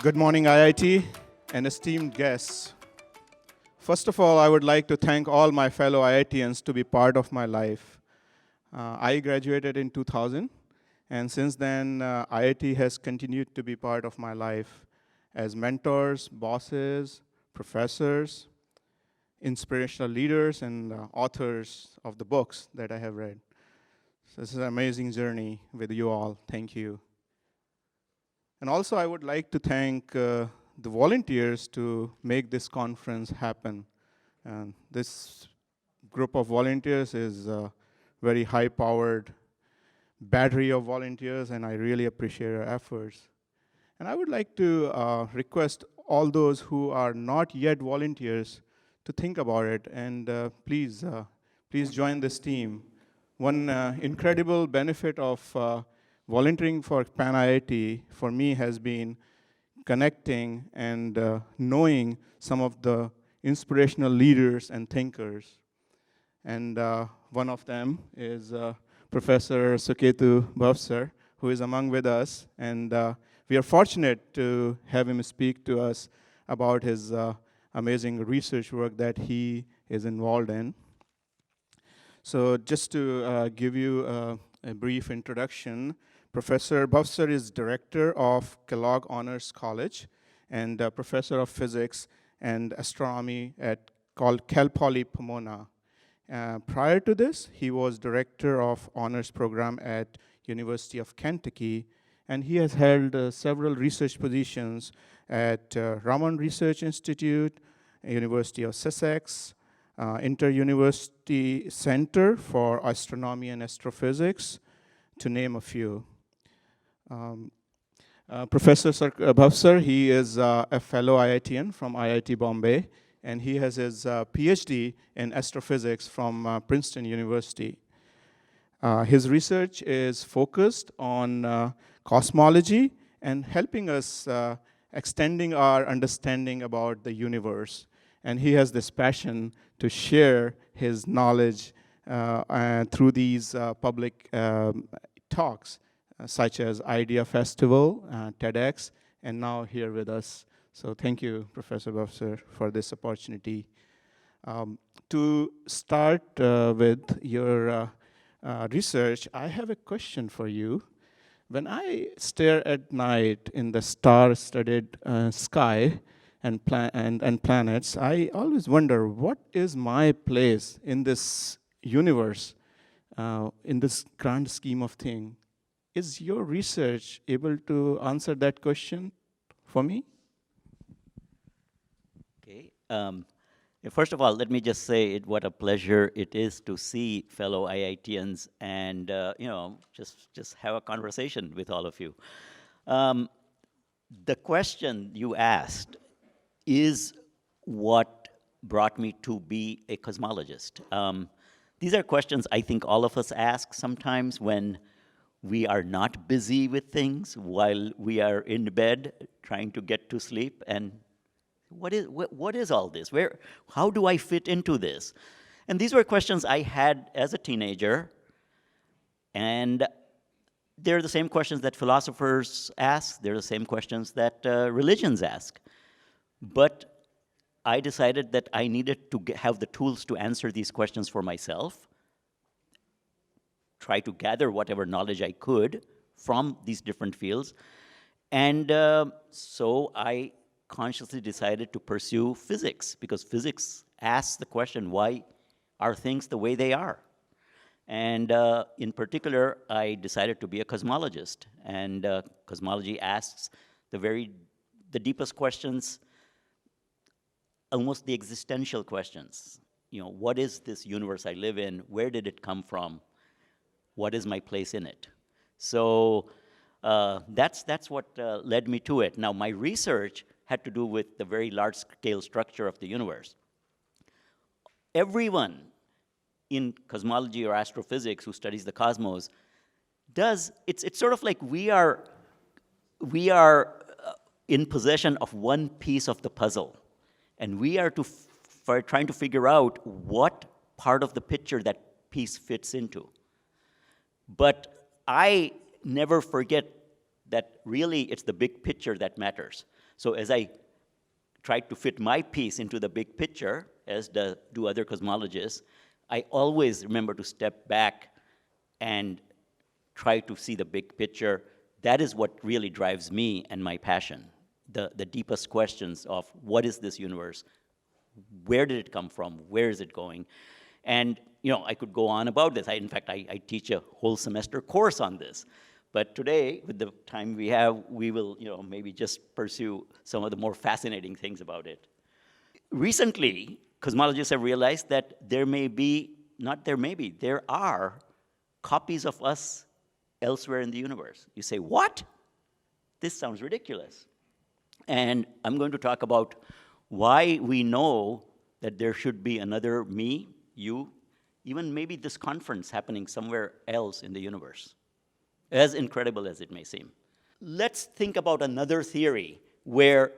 Good morning, IIT and esteemed guests. First of all, I would like to thank all my fellow IITians to be part of my life. I graduated in 2000, and since then, IIT has continued to be part of my life as mentors, bosses, professors, inspirational leaders, and authors of the books that I have read. So this is an amazing journey with you all. Thank you. And also, I would like to thank the volunteers to make this conference happen. And this group of volunteers is a very high-powered battery of volunteers, and I really appreciate your efforts. And I would like to request all those who are not yet volunteers to think about it, and please join this team. One incredible benefit of volunteering for Pan IIT for me has been connecting and knowing some of the inspirational leaders and thinkers. And one of them is Professor Suketu Bhavsar, who is among with us. And we are fortunate to have him speak to us about his amazing research work that he is involved in. So just to give you a brief introduction, Professor Bhavsar is director of Kellogg Honors College and professor of physics and astronomy at called Cal Poly Pomona. Prior to this, he was director of honors program at University of Kentucky, and he has held several research positions at Raman Research Institute, University of Sussex, Inter-University Center for Astronomy and Astrophysics, to name a few. Professor Bhavsar, he is a fellow IITian from IIT Bombay, and he has his PhD in astrophysics from Princeton University. His research is focused on cosmology and helping us extending our understanding about the universe. And he has this passion to share his knowledge through these public talks, such as Idea Festival, TEDx, and now here with us. So thank you, Professor Bhavsar, for this opportunity. To start with your research, I have a question for you. When I stare at night in the star-studded sky and planets, I always wonder, what is my place in this universe, in this grand scheme of things? Is your research able to answer that question for me? Okay. First of all, let me just say what a pleasure it is to see fellow IITians and just have a conversation with all of you. The question you asked is what brought me to be a cosmologist. These are questions I think all of us ask sometimes when we are not busy with things, while we are in bed trying to get to sleep. And what is all this? How do I fit into this? And these were questions I had as a teenager. And they're the same questions that philosophers ask. They're the same questions that religions ask. But I decided that I needed to have the tools to answer these questions for myself, try to gather whatever knowledge I could from these different fields. And so I consciously decided to pursue physics, because physics asks the question, why are things the way they are? And in particular, I decided to be a cosmologist. And cosmology asks the deepest questions, almost the existential questions. What is this universe I live in? Where did it come from? What is my place in it? So that's what led me to it. Now, my research had to do with the very large-scale structure of the universe. Everyone in cosmology or astrophysics who studies the cosmos it's sort of like we are in possession of one piece of the puzzle, and we are trying to figure out what part of the picture that piece fits into. But I never forget that really it's the big picture that matters. So as I tried to fit my piece into the big picture, as do other cosmologists, I always remember to step back and try to see the big picture. That is what really drives me and my passion. The deepest questions of what is this universe? Where did it come from? Where is it going? And I could go on about this. In fact, I teach a whole semester course on this. But today, with the time we have, we will maybe just pursue some of the more fascinating things about it. Recently, cosmologists have realized that there are copies of us elsewhere in the universe. You say, what? This sounds ridiculous. And I'm going to talk about why we know that there should be another me, you, even maybe this conference happening somewhere else in the universe, as incredible as it may seem. Let's think about another theory where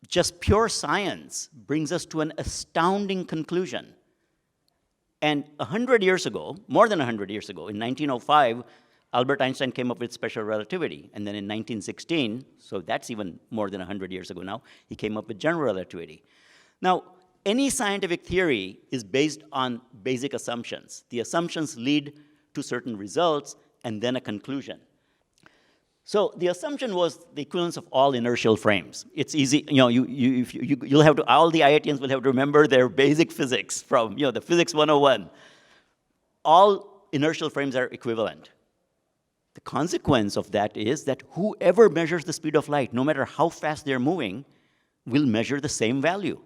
just pure science brings us to an astounding conclusion. And 100 years ago, more than 100 years ago, in 1905, Albert Einstein came up with special relativity. And then in 1916, so that's even more than 100 years ago now, he came up with general relativity. Now, any scientific theory is based on basic assumptions. The assumptions lead to certain results and then a conclusion. So the assumption was the equivalence of all inertial frames. It's easy, you'll have to, all the IITians will have to remember their basic physics from, the Physics 101. All inertial frames are equivalent. The consequence of that is that whoever measures the speed of light, no matter how fast they're moving, will measure the same value.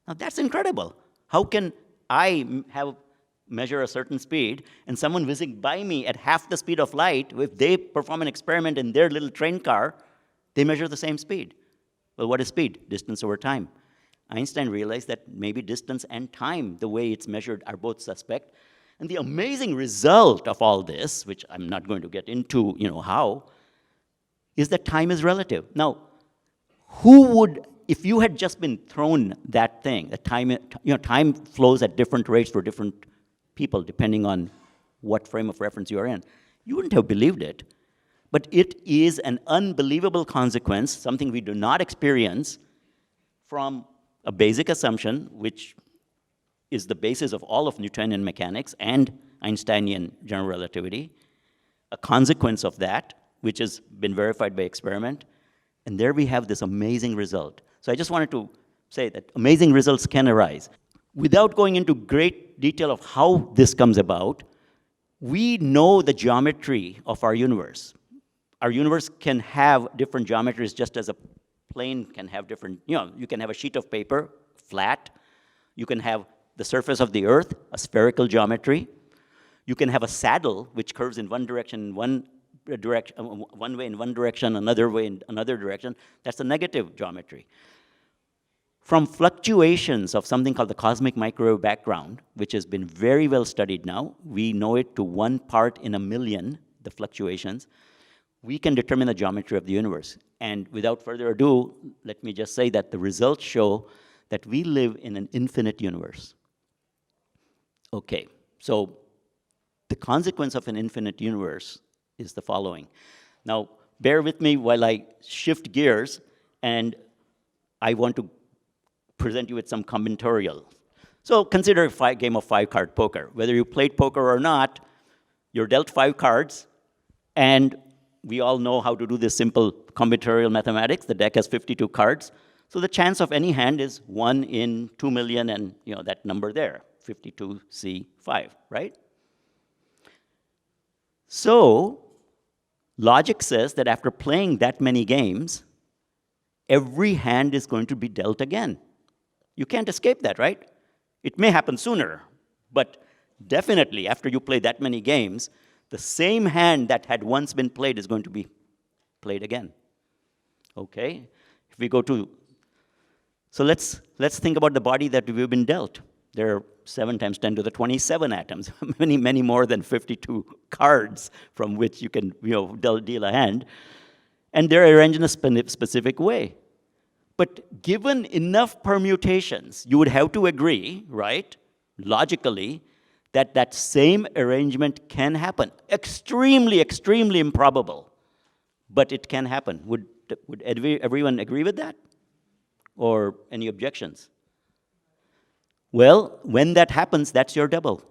Now that's incredible. How can I measure a certain speed, and someone whizzing by me at half the speed of light, if they perform an experiment in their little train car, they measure the same speed? Well, what is speed? Distance over time. Einstein realized that maybe distance and time, the way it's measured, are both suspect. And the amazing result of all this, which I'm not going to get into, how, is that time is relative. Now, who would, if you had just been thrown that thing, that time flows at different rates for different people, depending on what frame of reference you are in, you wouldn't have believed it. But it is an unbelievable consequence, something we do not experience, from a basic assumption, which is the basis of all of Newtonian mechanics and Einsteinian general relativity, a consequence of that, which has been verified by experiment, and there we have this amazing result. So I just wanted to say that amazing results can arise. Without going into great detail of how this comes about, we know the geometry of our universe. Our universe can have different geometries just as a plane can have different, you can have a sheet of paper, flat. You can have the surface of the earth, a spherical geometry. You can have a saddle, which curves in one direction, one way in one direction, another way in another direction. That's a negative geometry. From fluctuations of something called the cosmic microwave background, which has been very well studied now, we know it to 1 part in a million, the fluctuations, we can determine the geometry of the universe. And without further ado, let me just say that the results show that we live in an infinite universe. Okay, so the consequence of an infinite universe is the following. Now, bear with me while I shift gears, and I want to present you with some combinatorial. So consider a game of 5-card poker. Whether you played poker or not, you're dealt 5 cards, and we all know how to do this simple combinatorial mathematics. The deck has 52 cards. So the chance of any hand is 1 in 2 million, and that number there, 52C5, right? So logic says that after playing that many games, every hand is going to be dealt again. You can't escape that, right? It may happen sooner, but definitely after you play that many games, the same hand that had once been played is going to be played again. Okay? If we go to, so let's think about the body that we've been dealt. There are 7 times 10 to the 27 atoms, many more than 52 cards from which you can deal a hand. And they're arranged in a specific way. But given enough permutations, you would have to agree, right, logically, that that same arrangement can happen. Extremely, extremely improbable, but it can happen. would everyone agree with that? Or any objections? Well, when that happens, that's your double.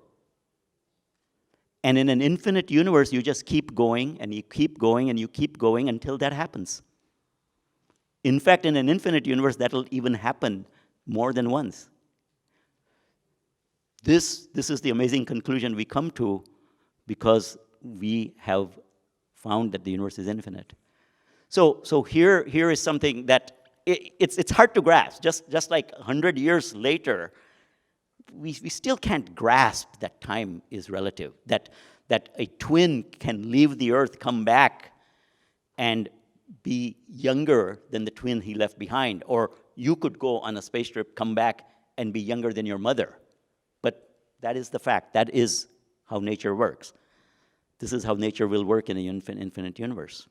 And in an infinite universe, you just keep going, and you keep going, and you keep going until that happens. In fact, in an infinite universe, that'll even happen more than once. This is the amazing conclusion we come to because we have found that the universe is infinite. So here is something that it's hard to grasp. Just like 100 years later, we still can't grasp that time is relative, that a twin can leave the Earth, come back, and be younger than the twin he left behind. Or you could go on a space trip, come back, and be younger than your mother. But that is the fact. That is how nature works. This is how nature will work in an infinite universe.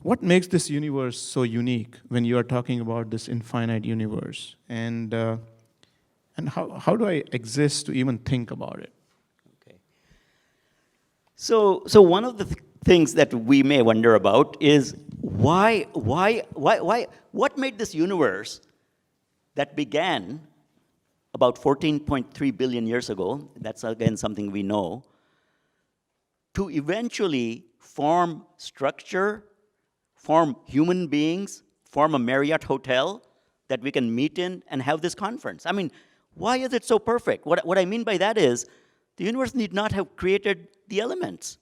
What makes this universe so unique when you are talking about this infinite universe? And how do I exist to even think about it? Okay. So one of the things that we may wonder about is why, what made this universe that began about 14.3 billion years ago, that's again something we know, to eventually form structure, form human beings, form a Marriott hotel that we can meet in and have this conference. I mean, why is it so perfect? What I mean by that is, the universe need not have created the elements.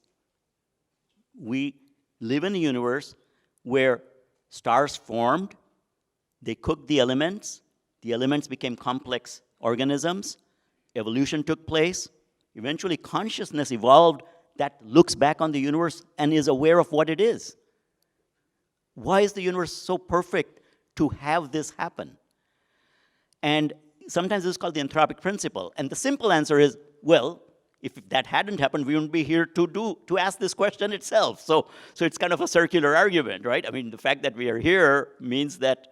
We live in a universe where stars formed, they cooked the elements became complex organisms, evolution took place, eventually consciousness evolved that looks back on the universe and is aware of what it is. Why is the universe so perfect to have this happen? And sometimes this is called the anthropic principle. And the simple answer is, well, if that hadn't happened, we wouldn't be here to ask this question itself. So it's kind of a circular argument, right? I mean, the fact that we are here means that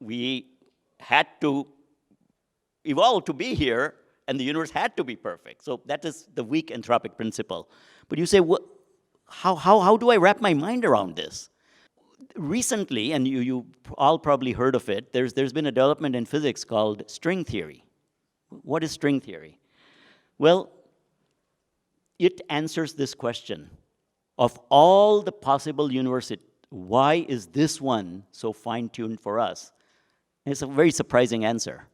we had to evolve to be here, and the universe had to be perfect. So that is the weak anthropic principle. But you say, how do I wrap my mind around this? Recently, and you all probably heard of it, there's been a development in physics called string theory. What is string theory? Well, it answers this question. Of all the possible universes, why is this one so fine-tuned for us? And it's a very surprising answer.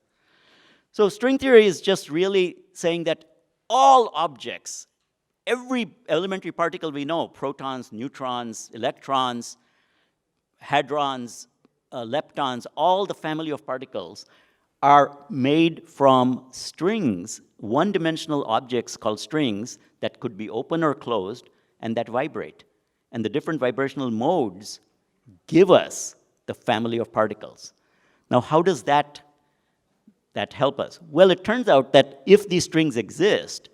So string theory is just really saying that all objects, every elementary particle we know, protons, neutrons, electrons, hadrons, leptons, all the family of particles are made from strings, one-dimensional objects called strings that could be open or closed and that vibrate. And the different vibrational modes give us the family of particles. Now, how does that help us? Well, it turns out that if these strings exist,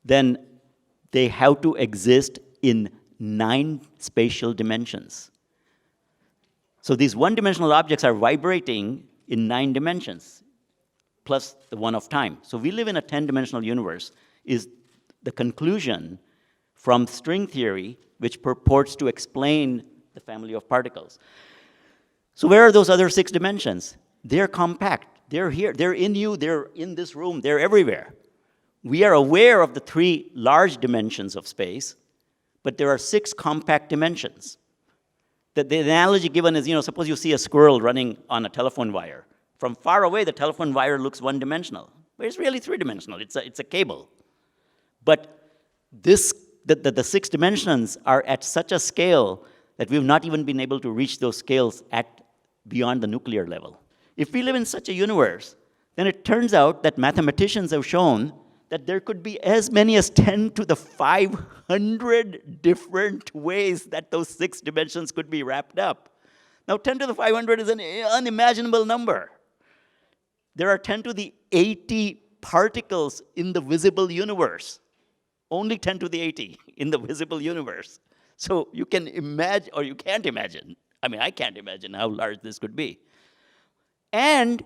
then they have to exist in 9 spatial dimensions. So these one-dimensional objects are vibrating in 9 dimensions, plus the one of time. So we live in a 10-dimensional universe, is the conclusion from string theory, which purports to explain the family of particles. So where are those other 6 dimensions? They're compact. They're here. They're in you. They're in this room. They're everywhere. We are aware of the 3 large dimensions of space, but there are 6 compact dimensions. The analogy given is, suppose you see a squirrel running on a telephone wire. From far away, the telephone wire looks one-dimensional, but it's really 3-dimensional. It's a cable. But the 6 dimensions are at such a scale that we've not even been able to reach those scales at beyond the nuclear level. If we live in such a universe, then it turns out that mathematicians have shown that there could be as many as 10 to the 500 different ways that those 6 dimensions could be wrapped up. Now, 10 to the 500 is an unimaginable number. There are 10 to the 80 particles in the visible universe. Only 10 to the 80 in the visible universe. So you can imagine, or you can't imagine. I mean, I can't imagine how large this could be. And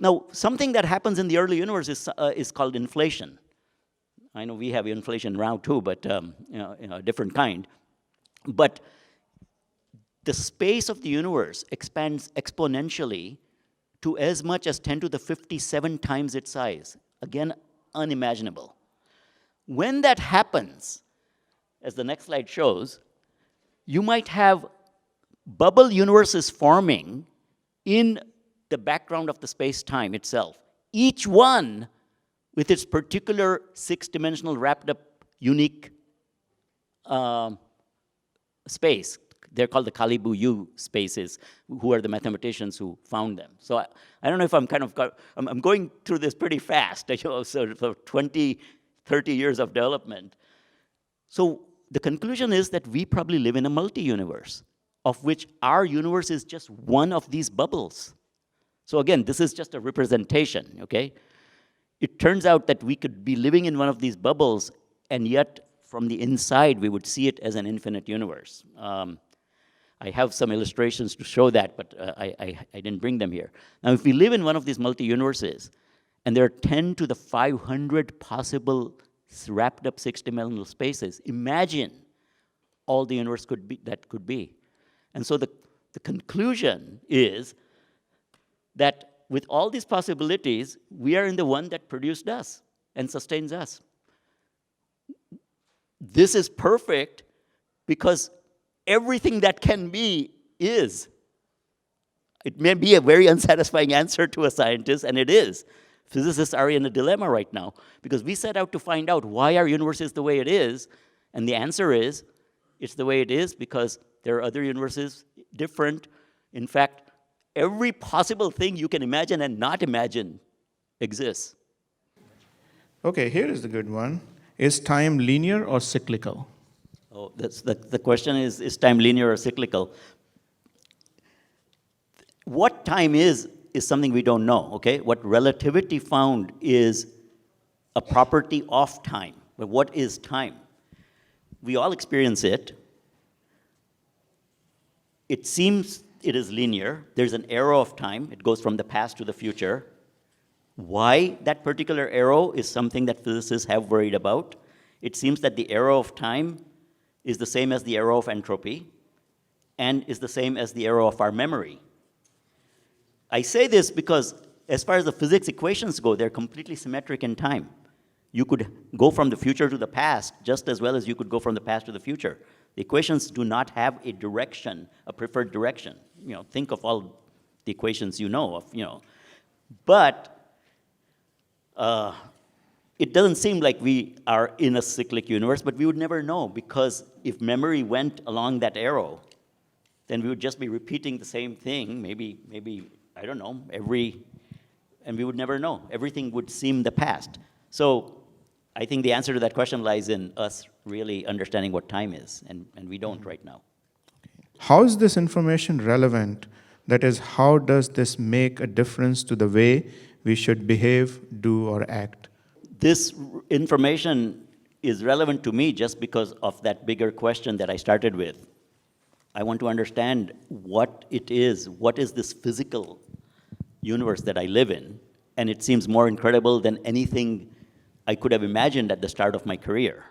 now, something that happens in the early universe is called inflation. I know we have inflation now too, but a different kind. But the space of the universe expands exponentially to as much as 10 to the 57 times its size. Again, unimaginable. When that happens, as the next slide shows, you might have bubble universes forming in the background of the space-time itself, each one with its particular six-dimensional wrapped up unique space. They're called the Kalibu U spaces, who are the mathematicians who found them. So I don't know if I'm I'm going through this pretty fast, so for 20, 30 years of development. So the conclusion is that we probably live in a multi-universe, of which our universe is just one of these bubbles. So again, this is just a representation, okay? It turns out that we could be living in one of these bubbles, and yet from the inside, we would see it as an infinite universe. I have some illustrations to show that, but I didn't bring them here. Now, if we live in one of these multi-universes, and there are 10 to the 500 possible wrapped up six-dimensional spaces, imagine all the universe could be. And so the conclusion is that with all these possibilities, we are in the one that produced us and sustains us. This is perfect because everything that can be is. It may be a very unsatisfying answer to a scientist, and it is. Physicists are in a dilemma right now because we set out to find out why our universe is the way it is, and the answer is, it's the way it is because there are other universes different. In fact, every possible thing you can imagine and not imagine exists. Okay, here is the good one. Is time linear or cyclical? Oh, that's the question is time linear or cyclical? What time is something we don't know, okay? What relativity found is a property of time. But what is time? We all experience it. It seems it is linear. There's an arrow of time. It goes from the past to the future. Why that particular arrow is something that physicists have worried about. It seems that the arrow of time is the same as the arrow of entropy and is the same as the arrow of our memory. I say this because as far as the physics equations go, they're completely symmetric in time. You could go from the future to the past just as well as you could go from the past to the future. The equations do not have a direction, a preferred direction. You know, think of all the equations you know of, you know. But it doesn't seem like we are in a cyclic universe, but we would never know because if memory went along that arrow, then we would just be repeating the same thing, maybe I don't know, and we would never know. Everything would seem the past. So I think the answer to that question lies in us really understanding what time is, and we don't right now. How is this information relevant? That is, how does this make a difference to the way we should behave, do, or act? This information is relevant to me just because of that bigger question that I started with. I want to understand what it is. What is this physical universe that I live in? And it seems more incredible than anything I could have imagined at the start of my career.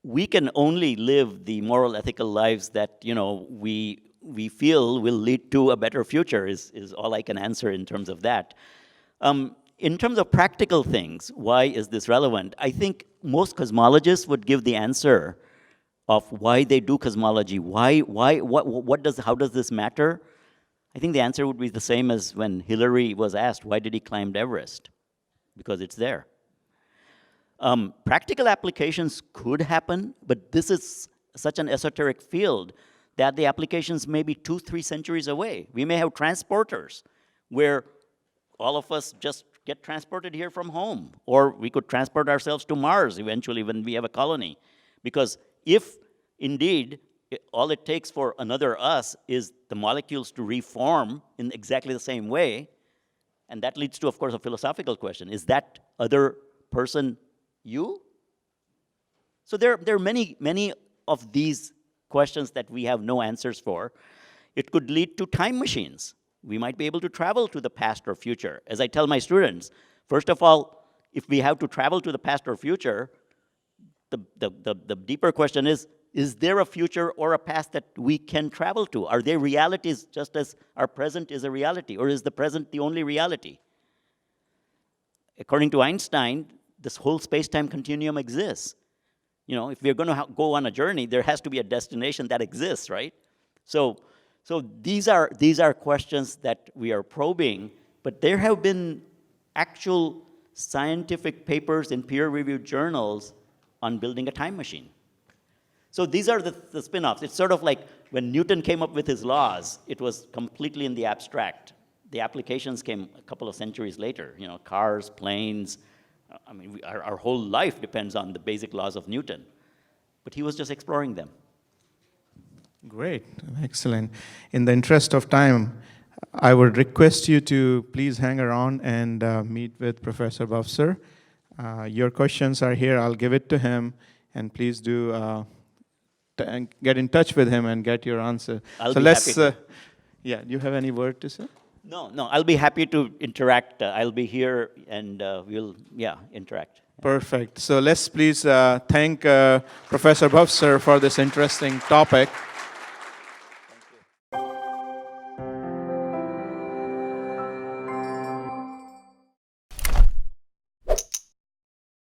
We can only live the moral, ethical lives that, you know, we feel will lead to a better future is all I can answer in terms of that. In terms of practical things, why is this relevant? I think most cosmologists would give the answer of why they do cosmology. How does this matter? I think the answer would be the same as when Hillary was asked, why did he climb Everest? Because it's there. Practical applications could happen, but this is such an esoteric field that the applications may be 2-3 centuries away. We may have transporters where all of us just get transported here from home, or we could transport ourselves to Mars eventually when we have a colony. Because if indeed all it takes for another us is the molecules to reform in exactly the same way, and that leads to, of course, a philosophical question. Is that other person you? So there are many of these questions that we have no answers for. It could lead to time machines. We might be able to travel to the past or future. As I tell my students, first of all, if we have to travel to the past or future, the deeper question is is there a future or a past that we can travel to? Are there realities just as our present is a reality, or is the present the only reality? According to Einstein, this whole space-time continuum exists. You know, if we're going to go on a journey, there has to be a destination that exists, right? So these are questions that we are probing, but there have been actual scientific papers in peer-reviewed journals on building a time machine. So these are the spin-offs. It's sort of like when Newton came up with his laws, it was completely in the abstract. The applications came a couple of centuries later, you know, cars, planes. I mean, our whole life depends on the basic laws of Newton. But he was just exploring them. Great, excellent. In the interest of time, I would request you to please hang around and meet with Professor Bhavsar. Your questions are here. I'll give it to him, and please do get in touch with him and get your answer. I'll be happy to. Yeah, do you have any word to say? No, I'll be happy to interact. I'll be here, and we'll, interact. Perfect. So let's please thank Professor Bhavsar for this interesting topic.